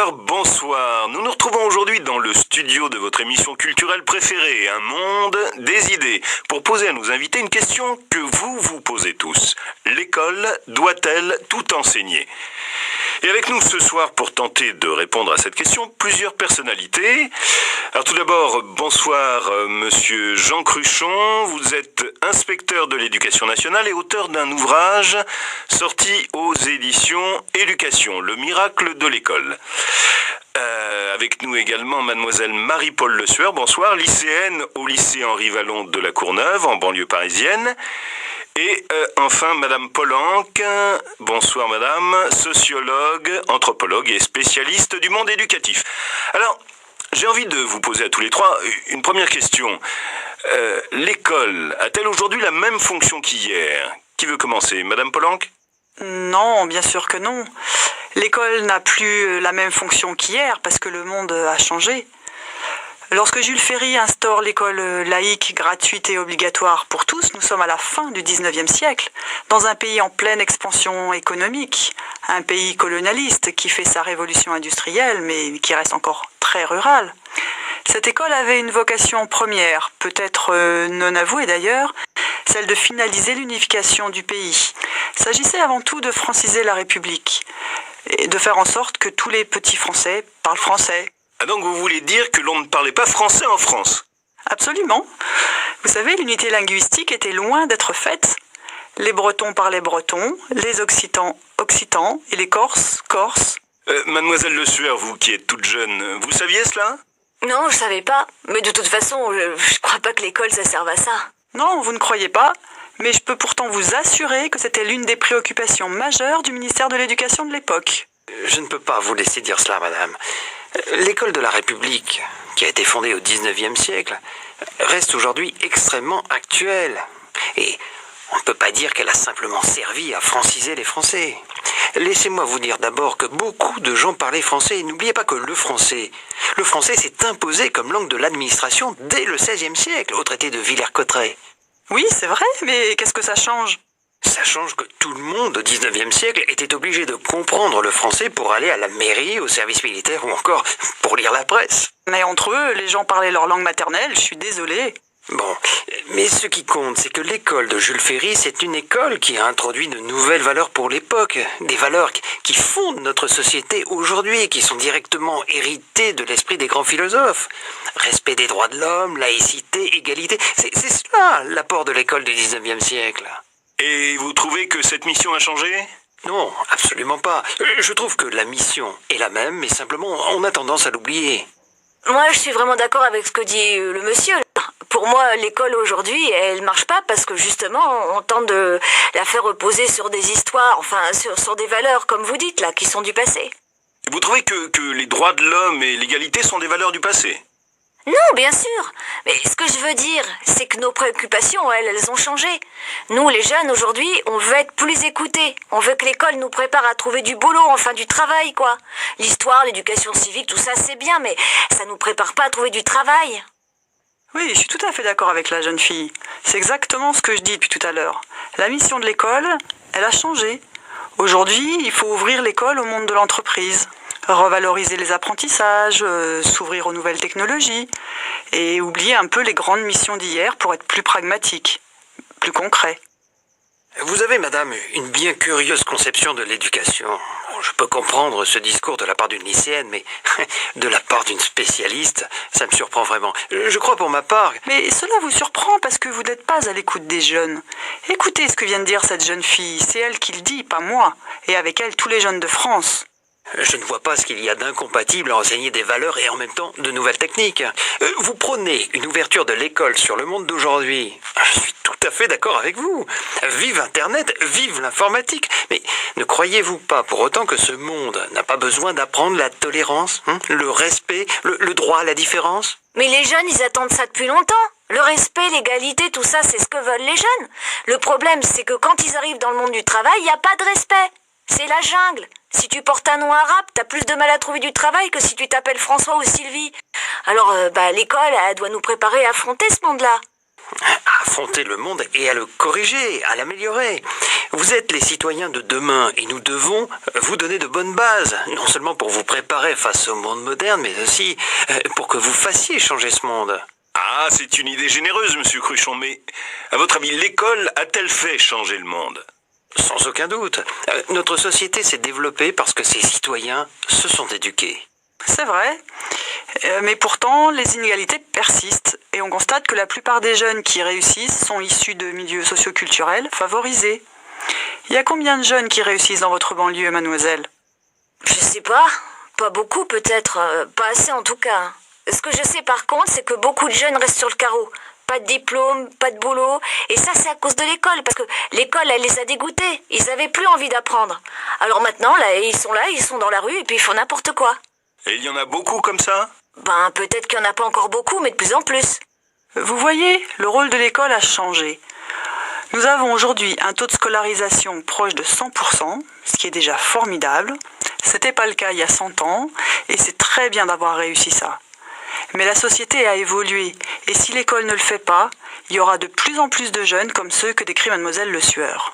auditeurs, bonsoir. Nous nous retrouvons aujourd'hui dans le studio de votre émission culturelle préférée, Un monde des idées, pour poser à nos invités une question que vous vous posez tous. L'école doit-elle tout enseigner ? Et avec nous ce soir pour tenter de répondre à cette question, plusieurs personnalités. Alors tout d'abord, bonsoir monsieur Jean Cruchon, vous êtes inspecteur de l'éducation nationale et auteur d'un ouvrage sorti aux éditions Éducation, le miracle de l'école. Avec nous également mademoiselle Marie-Paul Le Sueur, bonsoir, lycéenne au lycée Henri Vallon de la Courneuve en banlieue parisienne. Et enfin, Madame Polanque, bonsoir Madame, sociologue, anthropologue et spécialiste du monde éducatif. Alors, j'ai envie de vous poser à tous les trois une première question. L'école a-t-elle aujourd'hui la même fonction qu'hier ? Qui veut commencer ? Madame Polanque ? Non, bien sûr que non. L'école n'a plus la même fonction qu'hier parce que le monde a changé. Lorsque Jules Ferry instaure l'école laïque, gratuite et obligatoire pour tous, nous sommes à la fin du XIXe siècle, dans un pays en pleine expansion économique, un pays colonialiste qui fait sa révolution industrielle, mais qui reste encore très rural. Cette école avait une vocation première, peut-être non avouée d'ailleurs, celle de finaliser l'unification du pays. Il s'agissait avant tout de franciser la République, et de faire en sorte que tous les petits Français parlent français. Ah donc vous voulez dire que l'on ne parlait pas français en France ? Absolument. Vous savez, l'unité linguistique était loin d'être faite. Les Bretons parlaient breton, les Occitans, occitan, et les Corses, corse. Mademoiselle Le Sueur, vous qui êtes toute jeune, vous saviez cela ? Non, je savais pas. Mais de toute façon, je crois pas que l'école, ça serve à ça. Non, vous ne croyez pas, mais je peux pourtant vous assurer que c'était l'une des préoccupations majeures du ministère de l'Éducation de l'époque. Je ne peux pas vous laisser dire cela, madame. L'école de la République, qui a été fondée au XIXe siècle, reste aujourd'hui extrêmement actuelle. Et on ne peut pas dire qu'elle a simplement servi à franciser les Français. Laissez-moi vous dire d'abord que beaucoup de gens parlaient français. Et n'oubliez pas que le français s'est imposé comme langue de l'administration dès le XVIe siècle, au traité de Villers-Cotterêts. Oui, c'est vrai, mais qu'est-ce que ça change ? Ça change que tout le monde au XIXe siècle était obligé de comprendre le français pour aller à la mairie, au service militaire ou encore pour lire la presse. Mais entre eux, les gens parlaient leur langue maternelle, je suis désolée. Bon, mais ce qui compte, c'est que l'école de Jules Ferry, c'est une école qui a introduit de nouvelles valeurs pour l'époque. Des valeurs qui fondent notre société aujourd'hui, qui sont directement héritées de l'esprit des grands philosophes. Respect des droits de l'homme, laïcité, égalité, c'est cela l'apport de l'école du XIXe siècle. Et vous trouvez que cette mission a changé ? Non, absolument pas. Je trouve que la mission est la même, mais simplement on a tendance à l'oublier. Moi, je suis vraiment d'accord avec ce que dit le monsieur. Pour moi, l'école aujourd'hui, elle marche pas parce que justement, on tente de la faire reposer sur des histoires, enfin, sur des valeurs, comme vous dites, là, qui sont du passé. Vous trouvez que les droits de l'homme et l'égalité sont des valeurs du passé ? Non, bien sûr. Mais ce que je veux dire, c'est que nos préoccupations, elles ont changé. Nous, les jeunes, aujourd'hui, on veut être plus écoutés. On veut que l'école nous prépare à trouver du boulot, enfin du travail, quoi. L'histoire, l'éducation civique, tout ça, c'est bien, mais ça nous prépare pas à trouver du travail. Oui, je suis tout à fait d'accord avec la jeune fille. C'est exactement ce que je dis depuis tout à l'heure. La mission de l'école, elle a changé. Aujourd'hui, il faut ouvrir l'école au monde de l'entreprise. Revaloriser les apprentissages, s'ouvrir aux nouvelles technologies et oublier un peu les grandes missions d'hier pour être plus pragmatique, plus concret. Vous avez, madame, une bien curieuse conception de l'éducation. Je peux comprendre ce discours de la part d'une lycéenne, mais de la part d'une spécialiste, ça me surprend vraiment. Je crois pour ma part... Mais cela vous surprend parce que vous n'êtes pas à l'écoute des jeunes. Écoutez ce que vient de dire cette jeune fille, c'est elle qui le dit, pas moi, et avec elle tous les jeunes de France. Je ne vois pas ce qu'il y a d'incompatible à enseigner des valeurs et en même temps de nouvelles techniques. Vous prônez une ouverture de l'école sur le monde d'aujourd'hui. Je suis tout à fait d'accord avec vous. Vive Internet, vive l'informatique. Mais ne croyez-vous pas pour autant que ce monde n'a pas besoin d'apprendre la tolérance, le respect, le droit à la différence ? Mais les jeunes, ils attendent ça depuis longtemps. Le respect, l'égalité, tout ça, c'est ce que veulent les jeunes. Le problème, c'est que quand ils arrivent dans le monde du travail, il n'y a pas de respect. C'est la jungle. Si tu portes un nom arabe, t'as plus de mal à trouver du travail que si tu t'appelles François ou Sylvie. Alors, l'école, elle doit nous préparer à affronter ce monde-là. À affronter le monde et à le corriger, à l'améliorer. Vous êtes les citoyens de demain et nous devons vous donner de bonnes bases, non seulement pour vous préparer face au monde moderne, mais aussi pour que vous fassiez changer ce monde. Ah, c'est une idée généreuse, monsieur Cruchon, mais à votre avis, l'école a-t-elle fait changer le monde? Sans aucun doute. Notre société s'est développée parce que ses citoyens se sont éduqués. C'est vrai, mais pourtant les inégalités persistent et on constate que la plupart des jeunes qui réussissent sont issus de milieux socioculturels favorisés. Il y a combien de jeunes qui réussissent dans votre banlieue, mademoiselle? Je sais pas beaucoup peut-être, pas assez en tout cas. Ce que je sais par contre, c'est que beaucoup de jeunes restent sur le carreau. Pas de diplôme, pas de boulot, et ça c'est à cause de l'école, parce que l'école elle les a dégoûtés, ils avaient plus envie d'apprendre. Alors maintenant, là, ils sont dans la rue et puis ils font n'importe quoi. Et il y en a beaucoup comme ça? Ben peut-être qu'il n'y en a pas encore beaucoup, mais de plus en plus. Vous voyez, le rôle de l'école a changé. Nous avons aujourd'hui un taux de scolarisation proche de 100%, ce qui est déjà formidable. C'était pas le cas il y a 100 ans, et c'est très bien d'avoir réussi ça. Mais la société a évolué, et si l'école ne le fait pas, il y aura de plus en plus de jeunes comme ceux que décrit mademoiselle Le Sueur.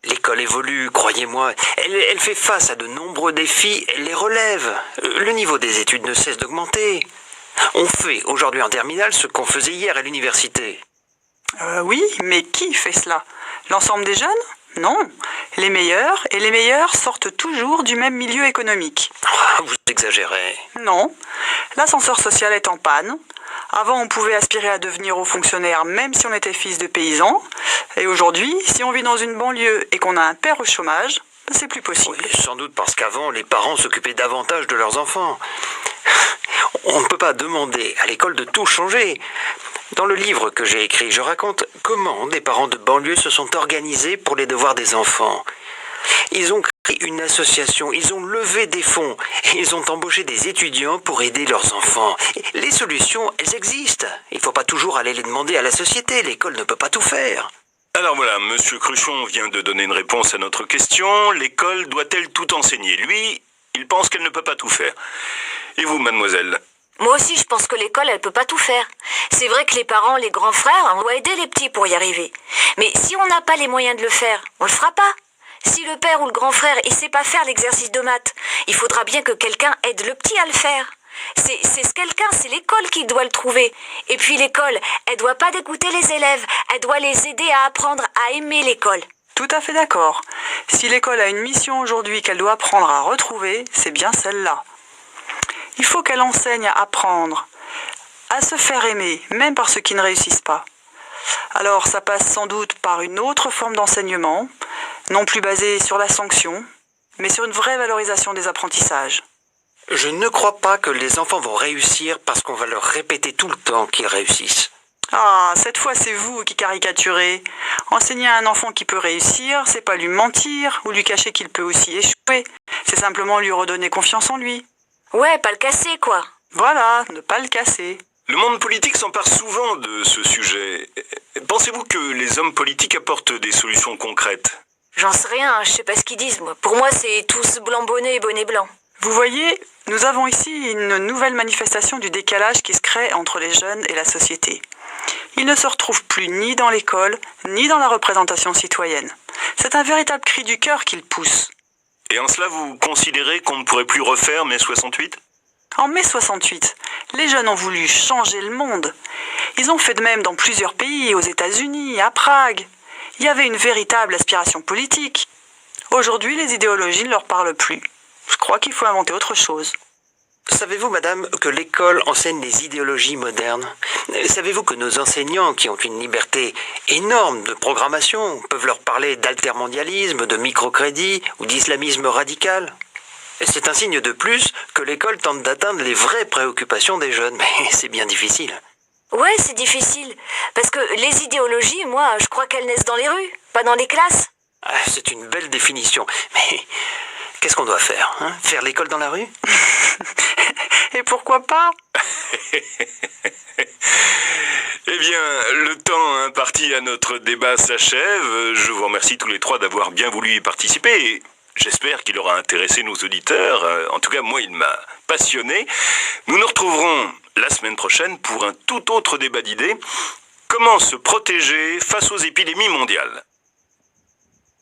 L'école évolue, croyez-moi. Elle fait face à de nombreux défis, elle les relève. Le niveau des études ne cesse d'augmenter. On fait aujourd'hui en terminale ce qu'on faisait hier à l'université. Oui, mais qui fait cela? L'ensemble des jeunes? Non. Les meilleurs sortent toujours du même milieu économique. Vous exagérez. Non. L'ascenseur social est en panne. Avant, on pouvait aspirer à devenir haut fonctionnaire même si on était fils de paysan. Et aujourd'hui, si on vit dans une banlieue et qu'on a un père au chômage, c'est plus possible. Oui, sans doute parce qu'avant, les parents s'occupaient davantage de leurs enfants. On ne peut pas demander à l'école de tout changer. Dans le livre que j'ai écrit, je raconte comment des parents de banlieue se sont organisés pour les devoirs des enfants. Ils ont créé une association, ils ont levé des fonds, et ils ont embauché des étudiants pour aider leurs enfants. Les solutions, elles existent. Il ne faut pas toujours aller les demander à la société, l'école ne peut pas tout faire. Alors voilà, monsieur Cruchon vient de donner une réponse à notre question. L'école doit-elle tout enseigner? Lui, il pense qu'elle ne peut pas tout faire. Et vous, mademoiselle? Moi aussi, je pense que l'école, elle peut pas tout faire. C'est vrai que les parents, les grands frères, on doit aider les petits pour y arriver. Mais si on n'a pas les moyens de le faire, on le fera pas. Si le père ou le grand frère, il sait pas faire l'exercice de maths, il faudra bien que quelqu'un aide le petit à le faire. C'est ce quelqu'un, c'est l'école qui doit le trouver. Et puis l'école, elle doit pas dégoûter les élèves, elle doit les aider à apprendre à aimer l'école. Tout à fait d'accord. Si l'école a une mission aujourd'hui qu'elle doit apprendre à retrouver, c'est bien celle-là. Il faut qu'elle enseigne à apprendre, à se faire aimer, même par ceux qui ne réussissent pas. Alors ça passe sans doute par une autre forme d'enseignement, non plus basée sur la sanction, mais sur une vraie valorisation des apprentissages. Je ne crois pas que les enfants vont réussir parce qu'on va leur répéter tout le temps qu'ils réussissent. Ah, cette fois c'est vous qui caricaturez. Enseigner à un enfant qui peut réussir, c'est pas lui mentir ou lui cacher qu'il peut aussi échouer. C'est simplement lui redonner confiance en lui. Ouais, pas le casser, quoi. Voilà, ne pas le casser. Le monde politique s'empare souvent de ce sujet. Pensez-vous que les hommes politiques apportent des solutions concrètes? J'en sais rien, je sais pas ce qu'ils disent, moi. Pour moi, c'est tous blanc bonnet et bonnet blanc. Vous voyez, nous avons ici une nouvelle manifestation du décalage qui se crée entre les jeunes et la société. Ils ne se retrouvent plus ni dans l'école, ni dans la représentation citoyenne. C'est un véritable cri du cœur qu'ils poussent. Et en cela, vous considérez qu'on ne pourrait plus refaire mai 68? En mai 68, les jeunes ont voulu changer le monde. Ils ont fait de même dans plusieurs pays, aux États-Unis, à Prague. Il y avait une véritable aspiration politique. Aujourd'hui, les idéologies ne leur parlent plus. Je crois qu'il faut inventer autre chose. Savez-vous, madame, que l'école enseigne les idéologies modernes? Savez-vous que nos enseignants, qui ont une liberté énorme de programmation, peuvent leur parler d'altermondialisme, de microcrédit ou d'islamisme radical? C'est un signe de plus que l'école tente d'atteindre les vraies préoccupations des jeunes, mais c'est bien difficile. Ouais, c'est difficile. Parce que les idéologies, moi, je crois qu'elles naissent dans les rues, pas dans les classes. C'est une belle définition, mais qu'est-ce qu'on doit faire, hein? Faire l'école dans la rue? Et pourquoi pas? Eh bien, le temps imparti à notre débat s'achève. Je vous remercie tous les trois d'avoir bien voulu y participer. Et j'espère qu'il aura intéressé nos auditeurs. En tout cas, moi, il m'a passionné. Nous nous retrouverons la semaine prochaine pour un tout autre débat d'idées. Comme Comment se protéger face aux épidémies mondiales?